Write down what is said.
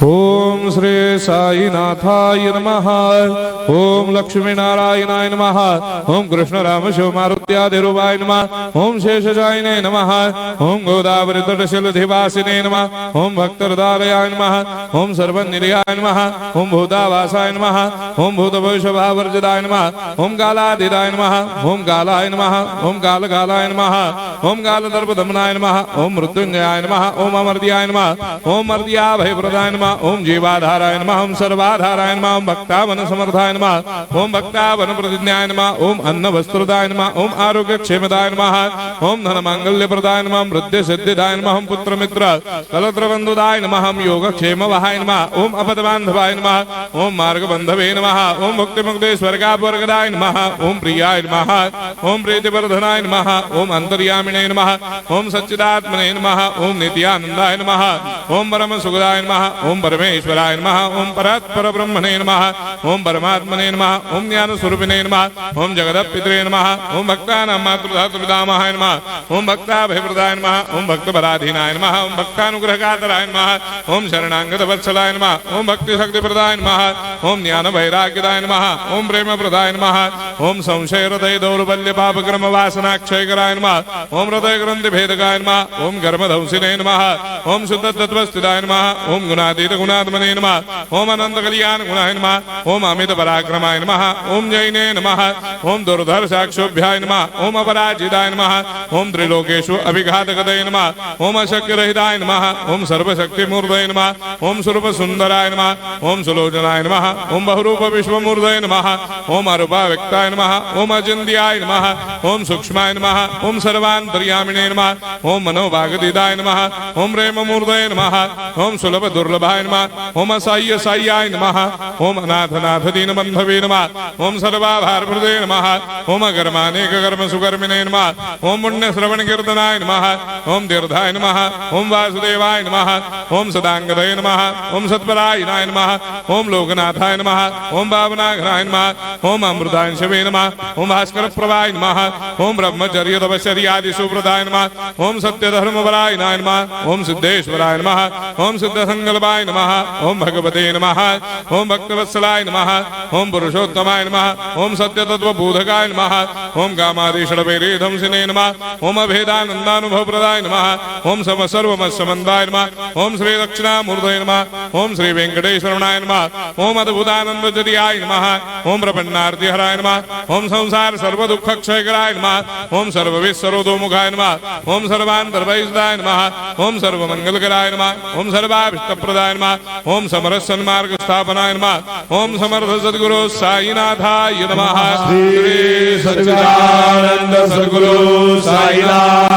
ओम श्री साईनाथाय नमः। ओम लक्ष्मी नारायणाय नमः। ओम कृष्ण राम शिव मारुत्यादिरूपाय नमः। ओम शेषजायिने नमः। ओम गोदावरी तटशिलधिवासिने नमः। ओम भक्तहृदयाय नमः। ओम सर्वनिलयाय नमः। ओम भूतावासाय नमः। ओम भूतभविष्यभावर्जिताय नमः। ओम कालाधीराय नमः। ओम कालाय नमः। ओम कालकालाय नमः। ओम कालदर्पदमनाय नमः। ओम मृत्युंजयाय नमः। ओम अमर्त्याय नमः। ओम मर्त्याभयप्रदाय नमः। ओम जीवाधाराय नमः। ओम सर्वाधाराय नमः। ओम भक्तावन समर्थाय नमः। ओम भक्तावन प्रतिज्ञाय नमः। ओम अन्न वस्त्रदाय नमः। ओम आरोग्य क्षेमदाय नमः। ओम धन मांगल्य प्रदाय नमः। ओम वृद्धि सिद्धिदाय नमः। ओम पुत्र मित्र कलत्र बंधुदाय नमः। ओम योग क्षेम वहाय नमः। ओम अपद बांधवाय नमः। ओम मार्ग बंधवे नमः। ओम मुक्ति मुक्ति स्वर्गापवर्गदाय नमः। ओम प्रियाय नमः। ओम प्रीतिवर्धनाय नमः। ओम अंतर्यामिने नमः। ओम सच्चिदात्मने नमः। ओम नित्यानंदाय नमः। ओम परम सुखदाय नमः। ओम परमेश्वराय नमः। ओम परात्पर ब्रह्मणे नमः। ओम परमात्मने नमः। ओम ज्ञान स्वरूपिणे नमः। ओम जगदपितरे नमः। ओम भक्तानां मातृधातुर्दामाय नमः। ओम भक्ताभयप्रदाय नमः। ओम भक्तपराधीनाय नमः। ओम भक्तानुग्रहकातराय नमः। ओम शरणागत वत्सलाय नमः। ओम भक्ति शक्ति प्रदाय नमः। ओम ज्ञान वैराग्यदाय नमः। ओम प्रेम प्रदाय नमः। ओम संशय हृदय दौर्बल्य पाप कर्म वासना क्षयकराय नमः। ओम हृदय ग्रंथि भेदकाय नमः। ओम कर्मधंसिने नमः। ओम शुद्ध तत्वस्थिताय नमः। ओम गुणातीत गुणात्मने नमः। ओम अनंत कल्याण गुणाय नमः। ओम अमित पराक्रमाय नमः। ओम जैने नमः। ओम दुर्धर साक्षोभ्याय नमः। ओम अपराजिताय नमः। ओम त्रिलोकेषु अभिघातकतये नमः। ओम अशक्य रहिताय नमः। ओम सर्वशक्ति मूर्तये नमः। ओम स्वरूप सुंदराय नमः। ओम सुलोचनाय नमः। ओम बहुरूप विश्वमूर्तये नमः। ओम अरूपाव्यक्ताय नमः। ओम अचिन्त्याय नमः। ओम सूक्ष्माय नमः। ओम सर्वान्तर्यामिने नमः। ओम मनोभागतीताय नमः। ओम प्रेम मूर्तये नमः। ओम सुलभ दुर्लभाय नमः। ओम असाह्य साह्याय नमः। ओम अनाथनाथ दीनबन्धवे नमः। ओम सर्वाभारप्रदे नमः। ओम अकर्मानेक कर्म सुकर्मिणे नमः। ओम पुण्य श्रवण कीर्तनाय नमः। ओम तीर्थाय नमः। ओम वासुदेवाय नमः। ओम सदांगदये नमः। ओम सत्परायणाय नमः। ओम लोकनाथाय नमः। ओम भावनाघ्नाय नमः। ओम अमृतांशवे नमः। ओम भास्कर प्रभाय नमः। ओम ब्रह्मचर्य तपश्चर्यादि सुप्रदाय नमः। ओम सत्य धर्मपरायणाय नमः। ओम सिद्धेश्वराय नमः। ओम सिद्ध संकल्पाय नमः। ओम भगवते नमः। ओम भक्तवत्सलाय नमः। ओम पुरुषोत्तमाय नमः। ओम सत्य तत्व बोधकाय नमः। ओम कामादिषडवैरेधंसिने नमः। ओम अभेदानंदानुभव प्रदाय नमः। ओम सम सर्वमस्समन्दाय नमः। ओम श्री दक्षिणामूर्तये नमः। ओम श्री वेंकटेश्वरनाय नमः। ओम अद्भुतानंदजरियाय नमः। ओम प्रपन्नार्तिहराय नमः। ओम संसार सर्व दुख क्षयकराय नमः। ओम सर्वविस्सरोदोमुखाय नमः। ओम सर्वान्तर्वैसदाय नमः। ओम सर्वमंगलकराय नमः। ओम सर्वाभीष्टप्रदाय नमः। ओम समरस सन्मार्ग स्थापनाय नमः। ओम समर्थ सद्गुरु साईनाथाय नमः। श्री सच्चिदानंद सद्गुरु साईनाथ